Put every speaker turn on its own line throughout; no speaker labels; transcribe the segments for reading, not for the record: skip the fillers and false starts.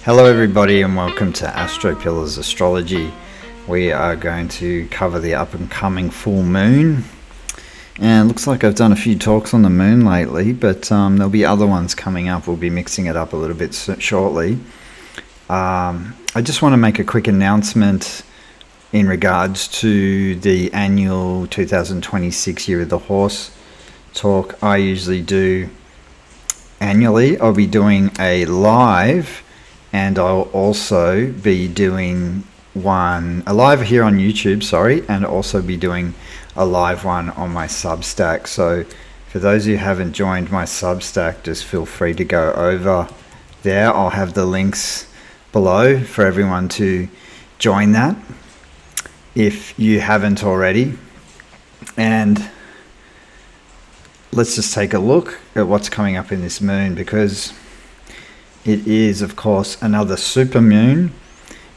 Hello everybody and welcome to Astro Pillars Astrology. We are going to cover the up and coming full moon. And it looks like I've done a few talks on the moon lately, but there'll be other ones coming up. We'll be mixing it up a little bit shortly. I just want to make a quick announcement in regards to the annual 2026 Year of the Horse talk I usually do annually. I'll be doing a live, and I'll also be doing a live here on YouTube, and also be doing a live one on my Substack. So for those who haven't joined my Substack, just feel free to go over there. I'll have the links below for everyone to join that if you haven't already. And let's just take a look at what's coming up in this moon, because it is, of course, another super moon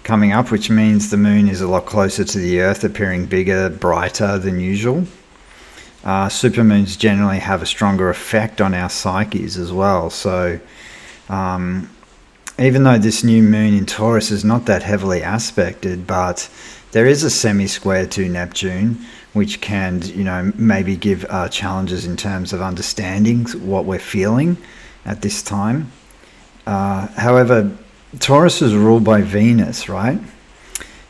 coming up, which means the moon is a lot closer to the Earth, appearing bigger, brighter than usual. Super moons generally have a stronger effect on our psyches as well. So even though this new moon in Taurus is not that heavily aspected, but there is a semi-square to Neptune, which can, maybe give challenges in terms of understanding what we're feeling at this time. However, Taurus is ruled by Venus, right?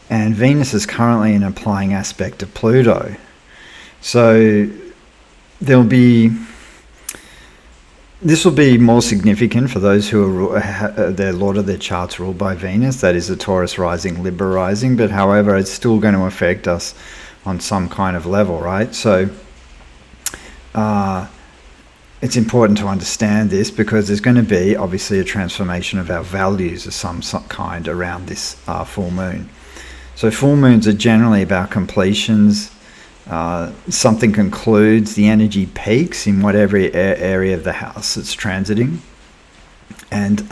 And Venus is currently in an applying aspect of Pluto. So this will be more significant for those who are their Lord of their charts ruled by Venus. That is a Taurus rising, Libra rising. But however, it's still going to affect us on some kind of level, right? So it's important to understand this, because there's going to be obviously a transformation of our values of some kind around this full moon. So full moons are generally about completions. Something concludes, the energy peaks in whatever area of the house it's transiting. And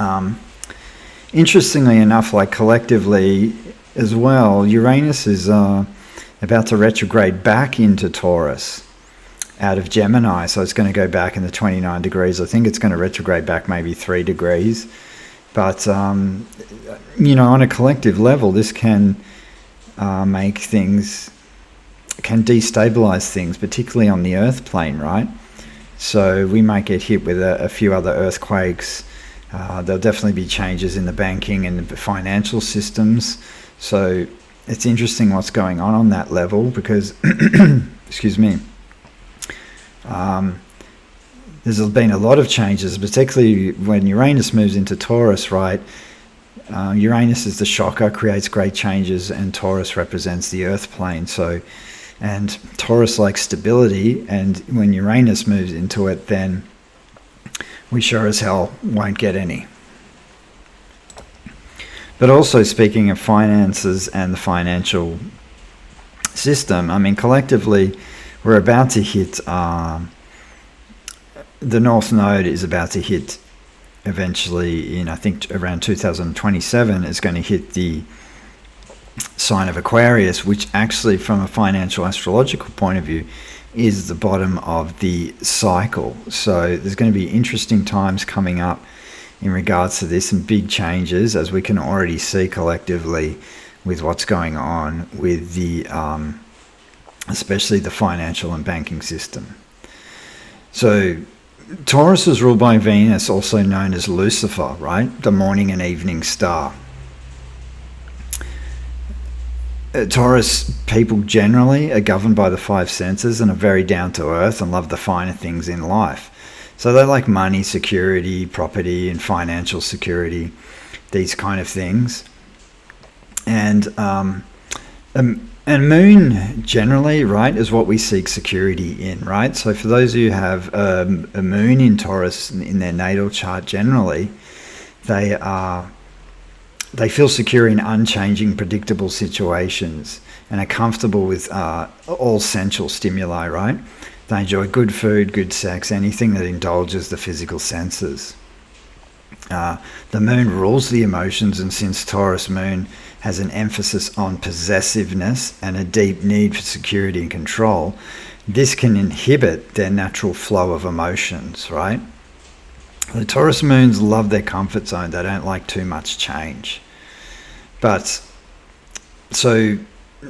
interestingly enough, like collectively as well, Uranus is about to retrograde back into Taurus out of Gemini, so it's going to go back in the 29 degrees. I think it's going to retrograde back maybe 3 degrees. But, on a collective level, this can make things, can destabilize things, particularly on the Earth plane, right? So we might get hit with a few other earthquakes. There'll definitely be changes in the banking and the financial systems. So it's interesting what's going on that level, because, excuse me, there's been a lot of changes, particularly when Uranus moves into Taurus, right? Uranus is the shocker, creates great changes, and Taurus represents the earth plane. So, and Taurus likes stability, and when Uranus moves into it, then we sure as hell won't get any. But also, speaking of finances and the financial system, collectively, we're about to hit, the North Node is about to hit eventually in, I think, around 2027, is going to hit the sign of Aquarius, which actually, from a financial astrological point of view, is the bottom of the cycle. So there's going to be interesting times coming up in regards to this, and big changes, as we can already see collectively with what's going on with the especially the financial and banking system. So Taurus is ruled by Venus, also known as Lucifer, right? The morning and evening star. Taurus people generally are governed by the 5 senses and are very down to earth and love the finer things in life. So they like money, security, property, and financial security, these kind of things. And moon generally, right, is what we seek security in, right? So for those who have a moon in Taurus in their natal chart, generally, they feel secure in unchanging, predictable situations, and are comfortable with all sensual stimuli, right? They enjoy good food, good sex, anything that indulges the physical senses. The moon rules the emotions, and since Taurus moon has an emphasis on possessiveness and a deep need for security and control, this can inhibit their natural flow of emotions, right? The Taurus moons love their comfort zone. They don't like too much change. But so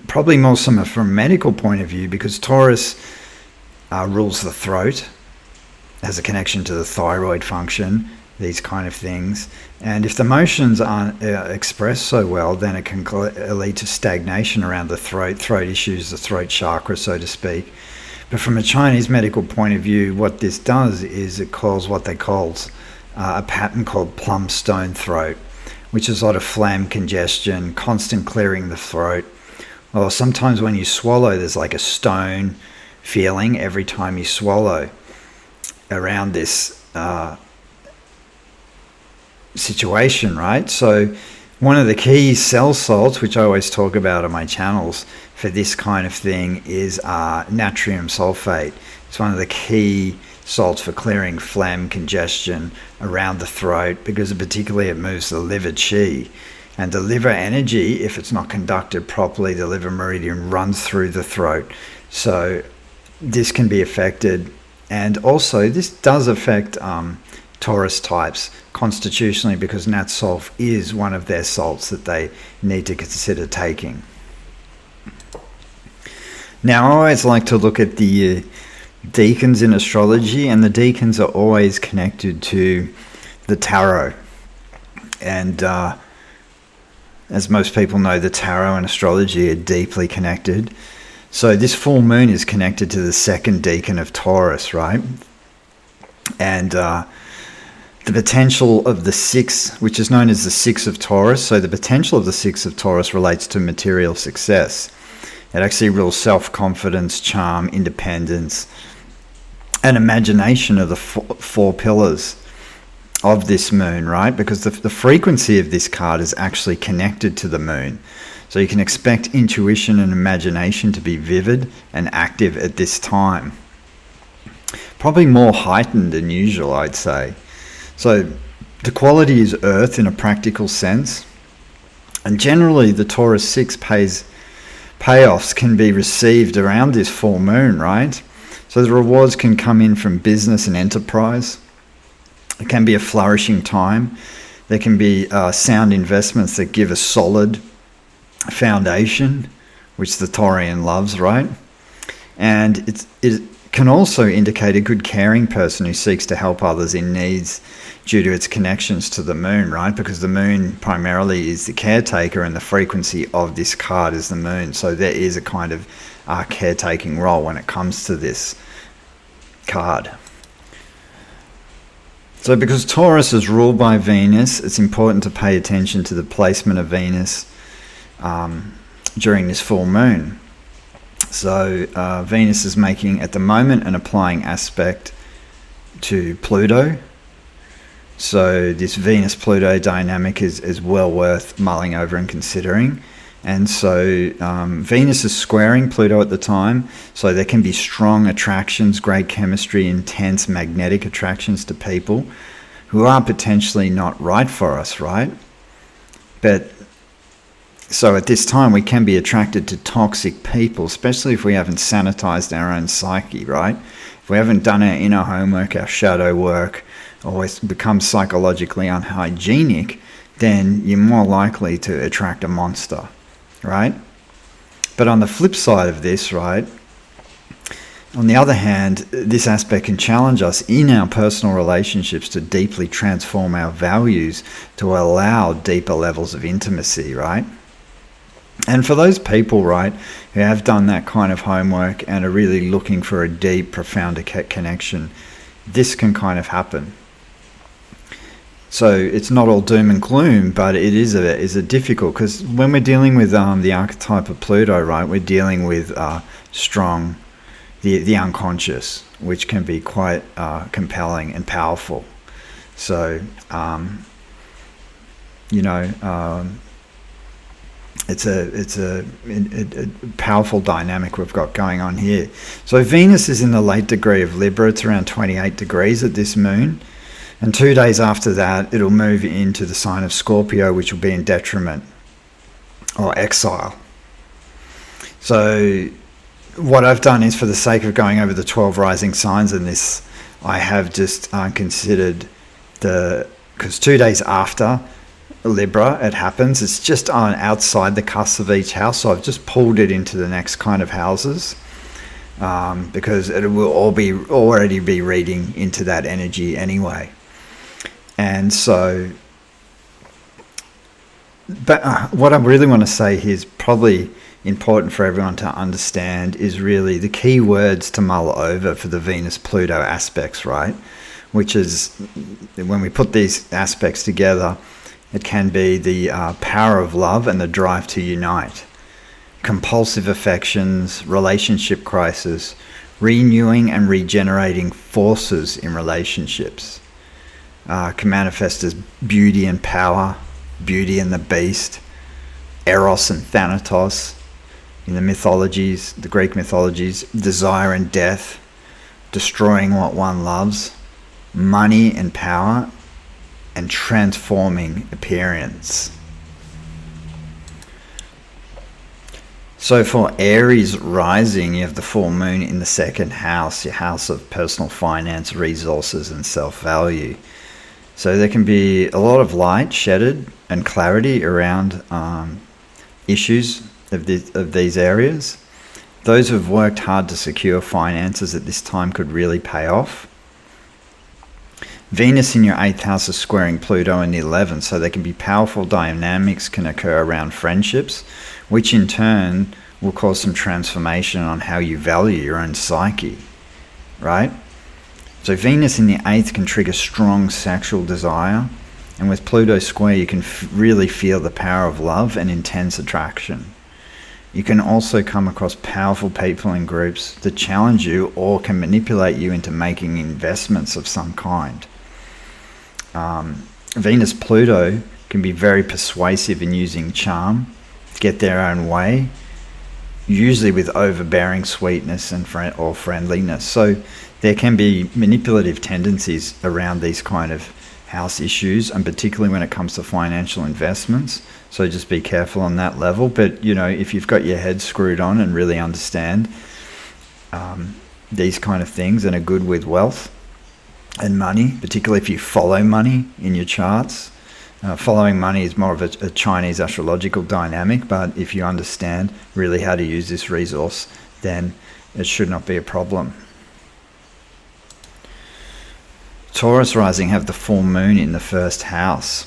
probably more from a medical point of view, because Taurus rules the throat, has a connection to the thyroid function, these kind of things. And if the emotions aren't expressed so well, then it can lead to stagnation around the throat issues, the throat chakra, so to speak. But from a Chinese medical point of view, what this does is it calls what they call a pattern called plum stone throat, which is a lot of phlegm, congestion, constant clearing the throat. Or sometimes when you swallow, there's like a stone feeling every time you swallow around this situation, right? So one of the key cell salts, which I always talk about on my channels for this kind of thing, is natrium sulfate. It's one of the key salts for clearing phlegm, congestion around the throat, because particularly it moves the liver qi. And the liver energy, if it's not conducted properly, the liver meridian runs through the throat. So this can be affected. And also this does affect Taurus types constitutionally, because Nat Sulf is one of their salts that they need to consider taking. Now, I always like to look at the decans in astrology, and the decans are always connected to the tarot. And as most people know, the tarot and astrology are deeply connected. So this full moon is connected to the second decan of Taurus, right? And the potential of the six, which is known as the six of Taurus. So the potential of the six of Taurus relates to material success. It actually rules self-confidence, charm, independence, and imagination are the four pillars of this moon, right? Because the frequency of this card is actually connected to the moon. So you can expect intuition and imagination to be vivid and active at this time. Probably more heightened than usual, I'd say. So the quality is earth in a practical sense. And generally the Taurus 6 payoffs can be received around this full moon, right? So the rewards can come in from business and enterprise. It can be a flourishing time. There can be sound investments that give a solid foundation, which the Taurian loves, right? And it can also indicate a good caring person who seeks to help others in needs due to its connections to the moon, right? Because the moon primarily is the caretaker, and the frequency of this card is the moon. So there is a kind of caretaking role when it comes to this card. So because Taurus is ruled by Venus, it's important to pay attention to the placement of Venus during this full moon. So Venus is making, at the moment, an applying aspect to Pluto. So this Venus-Pluto dynamic is well worth mulling over and considering. And so Venus is squaring Pluto at the time, so there can be strong attractions, great chemistry, intense magnetic attractions to people who are potentially not right for us, right? But so at this time we can be attracted to toxic people, especially if we haven't sanitized our own psyche, right? If we haven't done our inner homework, our shadow work, or become psychologically unhygienic, then you're more likely to attract a monster, right? But on the flip side of this, right, on the other hand, this aspect can challenge us in our personal relationships to deeply transform our values to allow deeper levels of intimacy, right? And for those people, right, who have done that kind of homework and are really looking for a deep, profound connection, this can kind of happen. So it's not all doom and gloom, but it is a difficult, because when we're dealing with the archetype of Pluto, right, we're dealing with strong, the unconscious, which can be quite compelling and powerful. So, it's a powerful dynamic we've got going on here. So Venus is in the late degree of Libra. It's around 28 degrees at this moon. And 2 days after that, it'll move into the sign of Scorpio, which will be in detriment or exile. So what I've done is, for the sake of going over the 12 rising signs in this, I have just considered because 2 days after Libra it happens, it's just on outside the cusp of each house, so I've just pulled it into the next kind of houses, because it will already be reading into that energy anyway. And so, but what I really want to say here is probably important for everyone to understand is really the key words to mull over for the Venus-Pluto aspects, right? Which is, when we put these aspects together, it can be the power of love and the drive to unite, compulsive affections, relationship crisis, renewing and regenerating forces in relationships. Can manifest as beauty and power, beauty and the beast, Eros and Thanatos in the mythologies, the Greek mythologies, desire and death, destroying what one loves, money and power, and transforming appearance. So for Aries rising, you have the full moon in the second house, your house of personal finance, resources, and self-value. So there can be a lot of light shedded and clarity around issues of these areas. Those who have worked hard to secure finances at this time could really pay off. Venus in your 8th house is squaring Pluto in the 11th, so there can be powerful dynamics can occur around friendships, which in turn will cause some transformation on how you value your own psyche, right? So Venus in the 8th can trigger strong sexual desire, and with Pluto square you can really feel the power of love and intense attraction. You can also come across powerful people in groups that challenge you or can manipulate you into making investments of some kind. Venus-Pluto can be very persuasive in using charm to get their own way, usually with overbearing sweetness and or friendliness. So there can be manipulative tendencies around these kind of house issues, and particularly when it comes to financial investments. So just be careful on that level. But you know, if you've got your head screwed on and really understand these kind of things and are good with wealth and money, particularly if you follow money in your charts. Following money is more of a Chinese astrological dynamic, but if you understand really how to use this resource, then it should not be a problem. Taurus rising have the full moon in the first house,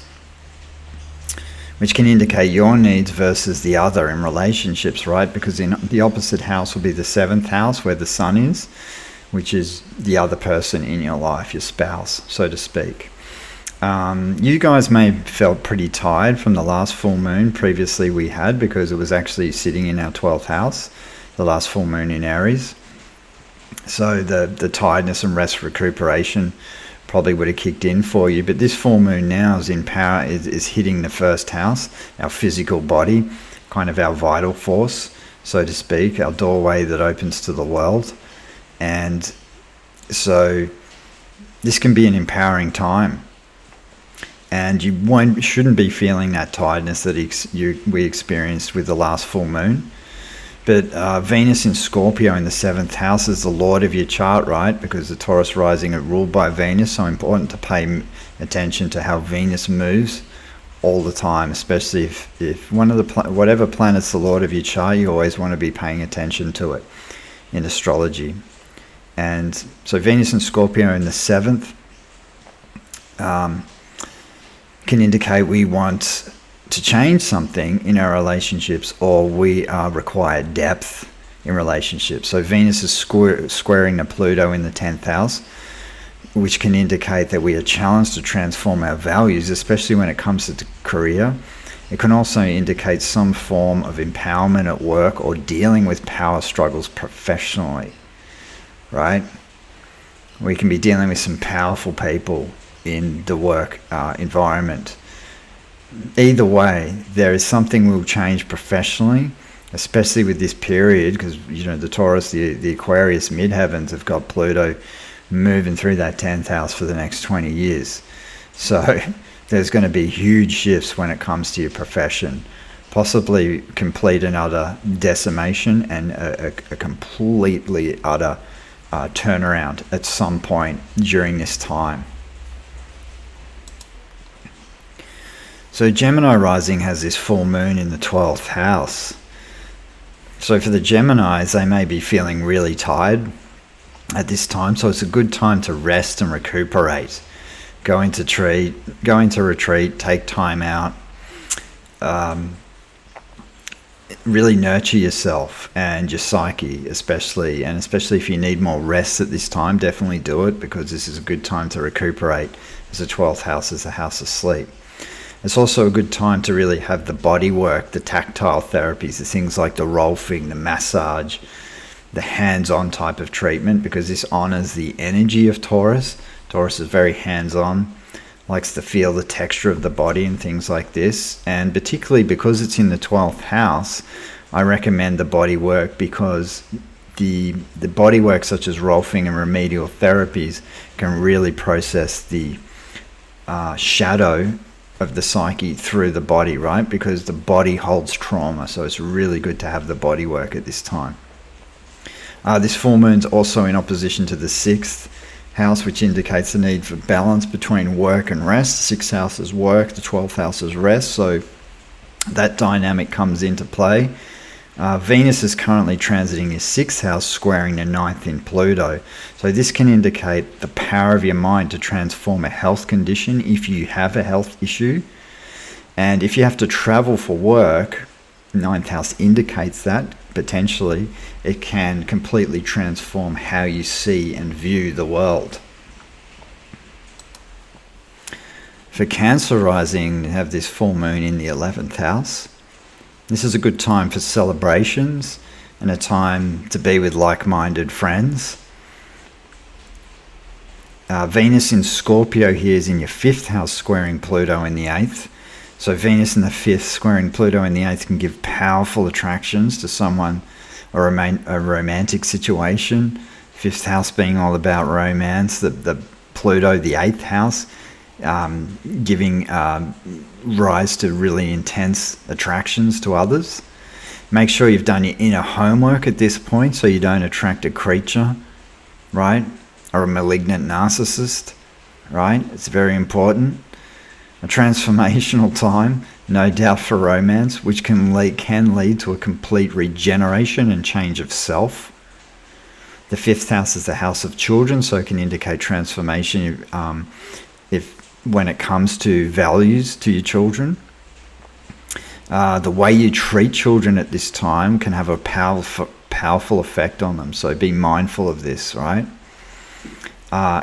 which can indicate your needs versus the other in relationships, right? Because in the opposite house will be the 7th house where the sun is, which is the other person in your life, your spouse, so to speak. You guys may have felt pretty tired from the last full moon previously we had, because it was actually sitting in our 12th house, the last full moon in Aries. So the tiredness and rest recuperation probably would have kicked in for you. But this full moon now is in power, is hitting the first house, our physical body, kind of our vital force, so to speak, our doorway that opens to the world. And so this can be an empowering time. And you shouldn't be feeling that tiredness that we experienced with the last full moon. But Venus in Scorpio in the 7th house is the lord of your chart, right? Because the Taurus rising are ruled by Venus, so important to pay attention to how Venus moves all the time, especially if one of the whatever planet's the lord of your chart, you always want to be paying attention to it in astrology. And so Venus and Scorpio in the 7th can indicate we want to change something in our relationships, or we require depth in relationships. So Venus is squaring the Pluto in the 10th house, which can indicate that we are challenged to transform our values, especially when it comes to career. It can also indicate some form of empowerment at work or dealing with power struggles professionally, right? We can be dealing with some powerful people in the work environment. Either way, there is something will change professionally, especially with this period, because you know the Taurus, the Aquarius midheavens have got Pluto moving through that 10th house for the next 20 years. So there's going to be huge shifts when it comes to your profession, possibly complete and utter decimation and a completely utter turnaround at some point during this time. So Gemini rising has this full moon in the 12th house. So for the Geminis, they may be feeling really tired at this time. So it's a good time to rest and recuperate. Go into retreat, take time out. Really nurture yourself and your psyche, especially if you need more rest at this time, definitely do it, because this is a good time to recuperate, as the 12th house is the house of sleep. It's also a good time to really have the body work, the tactile therapies, the things like the rolfing, the massage, the hands-on type of treatment, because this honors the energy of Taurus. Taurus is very hands-on, likes to feel the texture of the body and things like this. And particularly because it's in the 12th house, I recommend the body work, because the body work such as rolfing and remedial therapies can really process the shadow of the psyche through the body, right? Because the body holds trauma, so it's really good to have the body work at this time. This full moon's also in opposition to the 6th house, which indicates the need for balance between work and rest. The 6th house is work, the 12th house is rest, so that dynamic comes into play. Venus is currently transiting your 6th house, squaring the 9th in Pluto. So this can indicate the power of your mind to transform a health condition if you have a health issue. And if you have to travel for work, 9th house indicates that, potentially, it can completely transform how you see and view the world. For Cancer rising, you have this full moon in the 11th house. This is a good time for celebrations and a time to be with like-minded friends. Venus in Scorpio here is in your 5th house, squaring Pluto in the 8th. So Venus in the 5th squaring Pluto in the 8th can give powerful attractions to someone, or a romantic situation. 5th house being all about romance. The Pluto, the 8th house, giving rise to really intense attractions to others. Make sure you've done your inner homework at this point, so you don't attract a creature, right? Or a malignant narcissist, right? It's very important. A transformational time, no doubt, for romance, which can lead to a complete regeneration and change of self. The 5th house is the house of children, so it can indicate transformation when it comes to values to your children. The way you treat children at this time can have a powerful effect on them, so be mindful of this, right?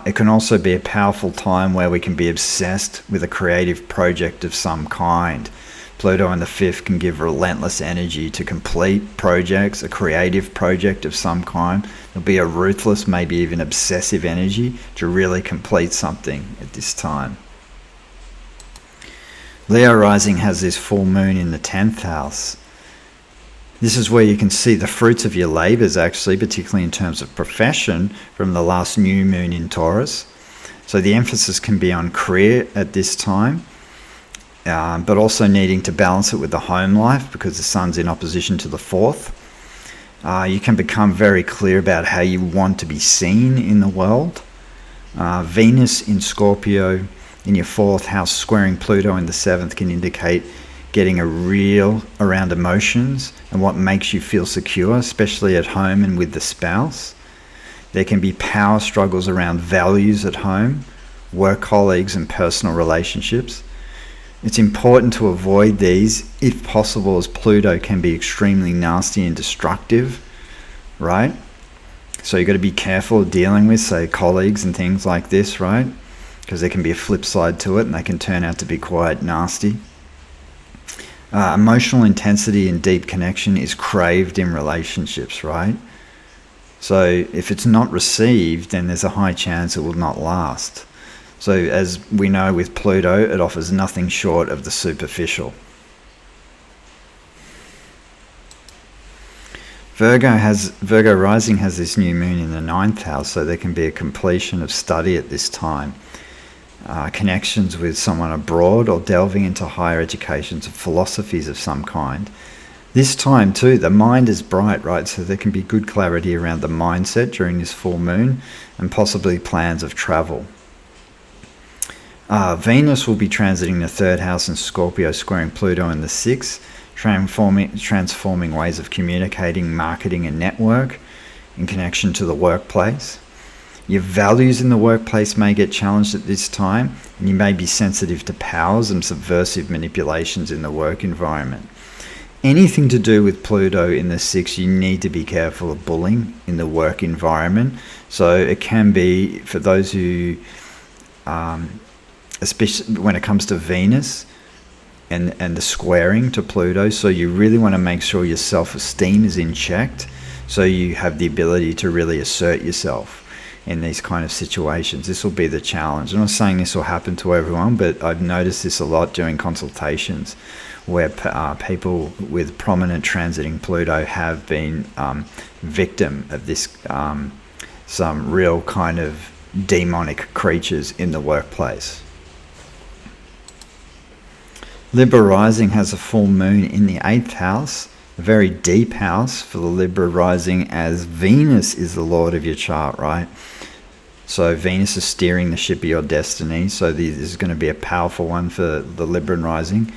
It can also be a powerful time where we can be obsessed with a creative project of some kind. Pluto in the 5th can give relentless energy to complete projects, a creative project of some kind. There'll be a ruthless, maybe even obsessive energy to really complete something at this time. Leo rising has this full moon in the 10th house. This is where you can see the fruits of your labors, actually, particularly in terms of profession, from the last new moon in Taurus. So the emphasis can be on career at this time, but also needing to balance it with the home life, because the sun's in opposition to the 4th. You can become very clear about how you want to be seen in the world. Venus in Scorpio in your 4th house, squaring Pluto in the 7th, can indicate getting a reel around emotions and what makes you feel secure, especially at home and with the spouse. There can be power struggles around values at home, work colleagues, and personal relationships. It's important to avoid these if possible, as Pluto can be extremely nasty and destructive, right? So you've got to be careful of dealing with, say, colleagues and things like this, right? Because there can be a flip side to it and they can turn out to be quite nasty. Emotional intensity and deep connection is craved in relationships, right? So if it's not received, then there's a high chance it will not last. So as we know with Pluto, it offers nothing short of the superficial. Virgo rising has this new moon in the 9th house, so there can be a completion of study at this time. Connections with someone abroad, or delving into higher educations of philosophies of some kind. This time too, the mind is bright, right? So there can be good clarity around the mindset during this full moon, and possibly plans of travel. Venus will be transiting the third house in Scorpio, squaring Pluto in the sixth, transforming ways of communicating, marketing, and network in connection to the workplace. Your values in the workplace may get challenged at this time, and you may be sensitive to powers and subversive manipulations in the work environment. Anything to do with Pluto in the sixth, you need to be careful of bullying in the work environment. So it can be, for those who, especially when it comes to Venus and the squaring to Pluto, so you really want to make sure your self-esteem is in check, so you have the ability to really assert yourself in these kind of situations. This will be the challenge. I'm not saying this will happen to everyone, but I've noticed this a lot during consultations, where people with prominent transiting Pluto have been victim of this, some real kind of demonic creatures in the workplace. Libra rising has a full moon in the 8th house, a very deep house for the Libra rising, as Venus is the lord of your chart, right? So Venus is steering the ship of your destiny, so this is going to be a powerful one for the Libran rising.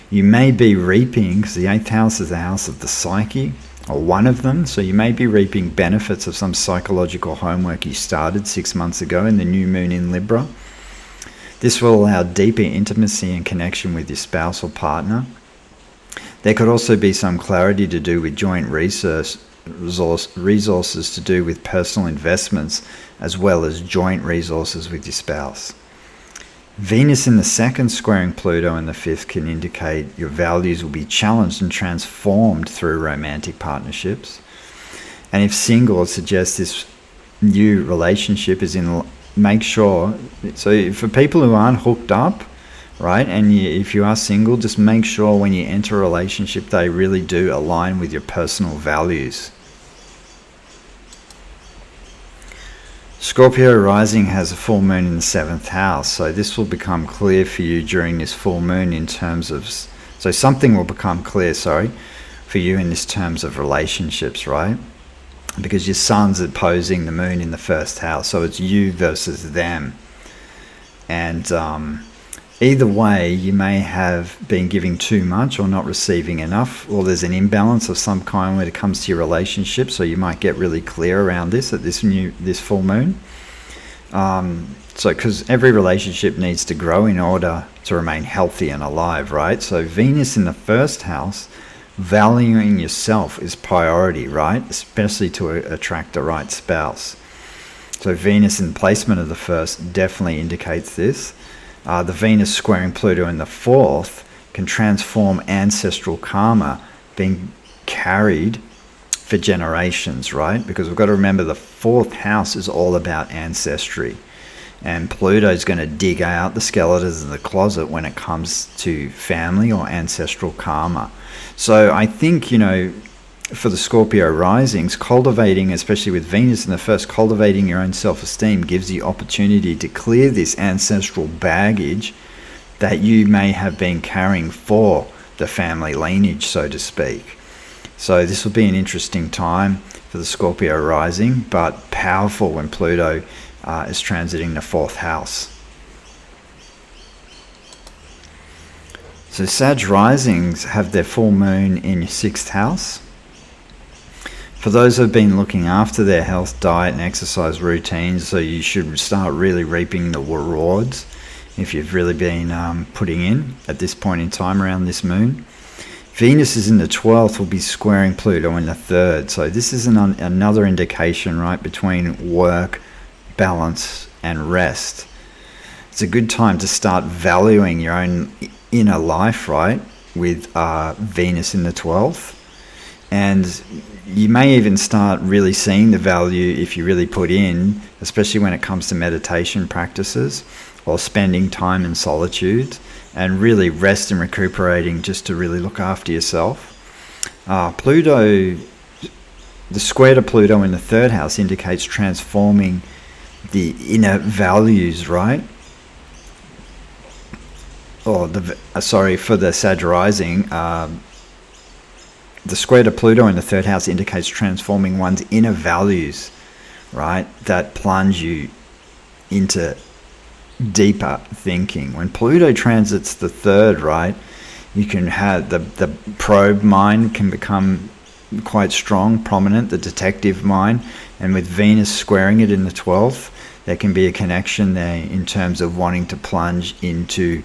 You may be reaping, because the 8th house is the house of the psyche, or one of them, so you may be reaping benefits of some psychological homework you started 6 months ago in the new moon in Libra. This will allow deeper intimacy and connection with your spouse or partner. There could also be some clarity to do with joint resources to do with personal investments, as well as joint resources with your spouse. Venus in the 2nd squaring Pluto in the 5th can indicate your values will be challenged and transformed through romantic partnerships. And if single, it suggests this new relationship is in, make sure, so for people who aren't hooked up, right, and if you are single, just make sure when you enter a relationship they really do align with your personal values. Scorpio rising has a full moon in the 7th house, so this will become clear for you during this full moon in terms of, so something will become clear, for you in this terms of relationships, right? Because your sun's opposing the moon in the 1st house, so it's you versus them. And either way, you may have been giving too much or not receiving enough, or there's an imbalance of some kind when it comes to your relationship, so you might get really clear around this at this full moon. So because every relationship needs to grow in order to remain healthy and alive, right? So Venus in the 1st house, valuing yourself is priority, right? Especially to attract the right spouse. So Venus in placement of the 1st definitely indicates this. The Venus squaring Pluto in the 4th can transform ancestral karma being carried for generations, right? Because we've got to remember the 4th house is all about ancestry. And Pluto is going to dig out the skeletons in the closet when it comes to family or ancestral karma. So I think, for the Scorpio risings, cultivating, especially with Venus in the 1st, cultivating your own self-esteem gives you opportunity to clear this ancestral baggage that you may have been carrying for the family lineage, so to speak. So this will be an interesting time for the Scorpio rising, but powerful when Pluto is transiting the 4th house. So Sag risings have their full moon in your 6th house. For those who have been looking after their health, diet and exercise routines, so you should start really reaping the rewards if you've really been putting in at this point in time around this moon. Venus is in the 12th, will be squaring Pluto in the 3rd. So this is another indication, right, between work, balance and rest. It's a good time to start valuing your own inner life, right, with Venus in the 12th. And you may even start really seeing the value if you really put in, especially when it comes to meditation practices or spending time in solitude and really rest and recuperating just to really look after yourself. Pluto, the square to Pluto in the 3rd house indicates transforming the inner values, right? Or for the Sag rising, the square to Pluto in the 3rd house indicates transforming one's inner values, right? That plunge you into deeper thinking. When Pluto transits the third, right, you can have the probe mind can become quite strong, prominent, the detective mind, and with Venus squaring it in the 12th, there can be a connection there in terms of wanting to plunge into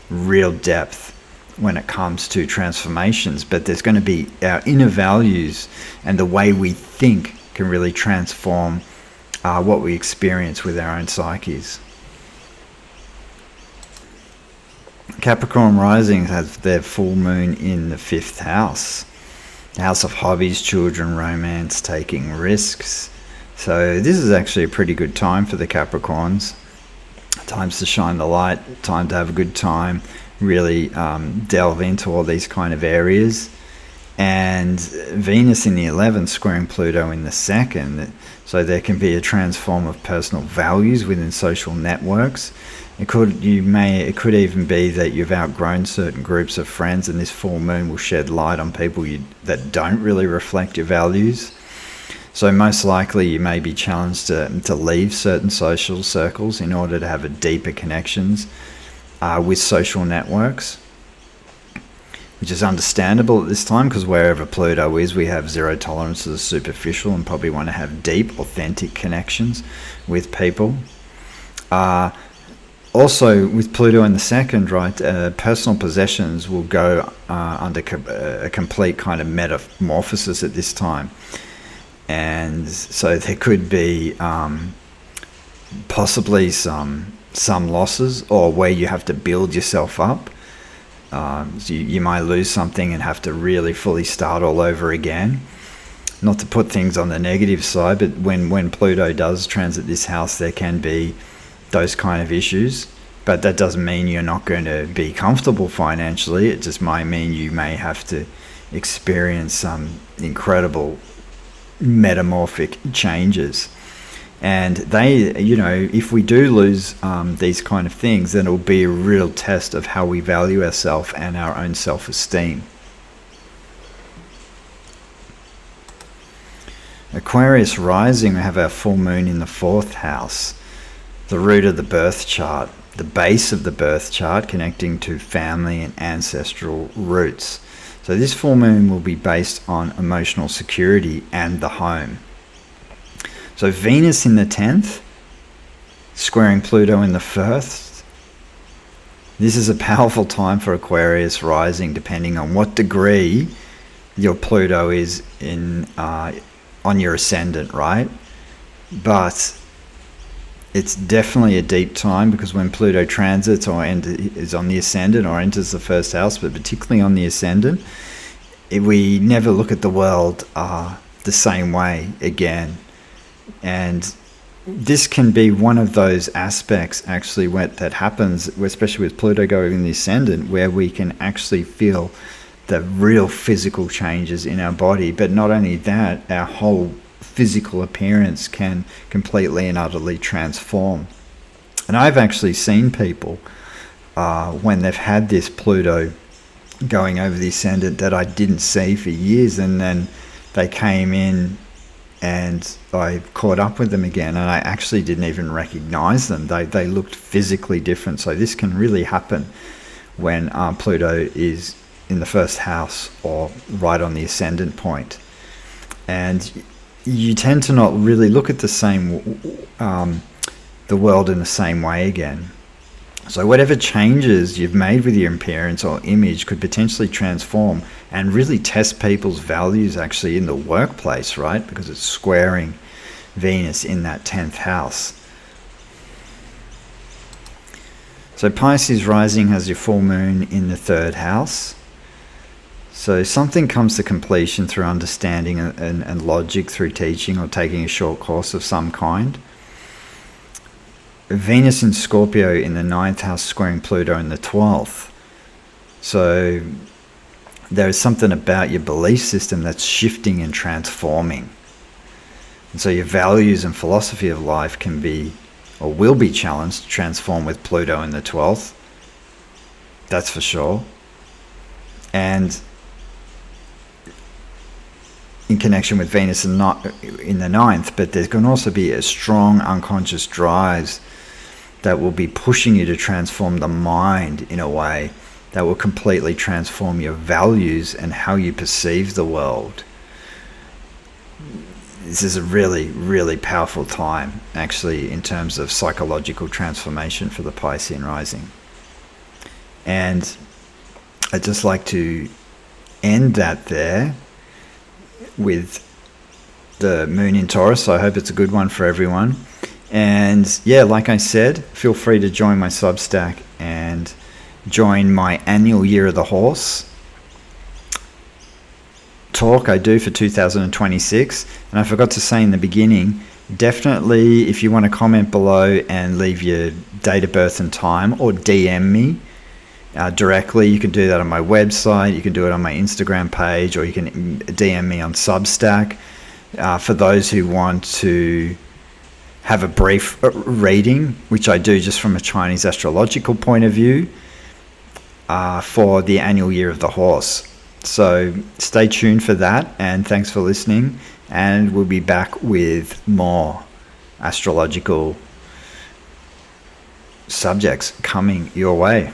real depth when it comes to transformations. But there's going to be our inner values, and the way we think can really transform what we experience with our own psyches. Capricorn rising has their full moon in the 5th house. The house of hobbies, children, romance, taking risks. So this is actually a pretty good time for the Capricorns. Times to shine the light, time to have a good time, really delve into all these kind of areas. And Venus in the 11th squaring Pluto in the 2nd, so there can be a transform of personal values within social networks. It could even be that you've outgrown certain groups of friends, and this full moon will shed light on people that don't really reflect your values. So most likely you may be challenged to leave certain social circles in order to have a deeper connections with social networks, which is understandable at this time, because wherever Pluto is, we have zero tolerance to the superficial and probably want to have deep, authentic connections with people. Also, with Pluto in the 2nd, right, personal possessions will go under a complete kind of metamorphosis at this time. And so there could be possibly some losses, or where you have to build yourself up. So you might lose something and have to really fully start all over again. Not to put things on the negative side, but when Pluto does transit this house, there can be those kind of issues. But that doesn't mean you're not going to be comfortable financially. It just might mean you may have to experience some incredible metamorphic changes. And they, if we do lose these kind of things, then it will be a real test of how we value ourselves and our own self-esteem. Aquarius rising, we have our full moon in the 4th house, the root of the birth chart, the base of the birth chart, connecting to family and ancestral roots. So this full moon will be based on emotional security and the home. So Venus in the 10th, squaring Pluto in the 1st. This is a powerful time for Aquarius rising, depending on what degree your Pluto is in on your ascendant, right? But it's definitely a deep time, because when Pluto transits or is on the ascendant or enters the 1st house, but particularly on the ascendant, we never look at the world the same way again. And this can be one of those aspects actually that happens, especially with Pluto going in the ascendant, where we can actually feel the real physical changes in our body. But not only that, our whole physical appearance can completely and utterly transform. And I've actually seen people when they've had this Pluto going over the ascendant that I didn't see for years, and then they came in and I caught up with them again, and I actually didn't even recognize them. They looked physically different. So this can really happen when Pluto is in the 1st house or right on the ascendant point. And you tend to not really look at the world in the same way again. So whatever changes you've made with your appearance or image could potentially transform and really test people's values actually in the workplace, right? Because it's squaring Venus in that 10th house. So Pisces rising has your full moon in the 3rd house. So something comes to completion through understanding and logic, through teaching or taking a short course of some kind. Venus in Scorpio in the 9th house squaring Pluto in the 12th. So there is something about your belief system that's shifting and transforming. And so your values and philosophy of life can be or will be challenged to transform with Pluto in the 12th. That's for sure. And in connection with Venus in the 9th, but there can also be a strong unconscious drives that will be pushing you to transform the mind in a way that will completely transform your values and how you perceive the world. This is a really, really powerful time, actually, in terms of psychological transformation for the Piscean rising. And I'd just like to end that there with the moon in Taurus. So I hope it's a good one for everyone. And yeah, like I said, feel free to join my Substack and join my annual Year of the Horse talk I do for 2026. And I forgot to say in the beginning, definitely if you want to comment below and leave your date of birth and time, or DM me directly, you can do that on my website, you can do it on my Instagram page, or you can DM me on Substack. For those who want to have a brief reading, which I do just from a Chinese astrological point of view, for the annual Year of the Horse. So stay tuned for that, and thanks for listening, and we'll be back with more astrological subjects coming your way.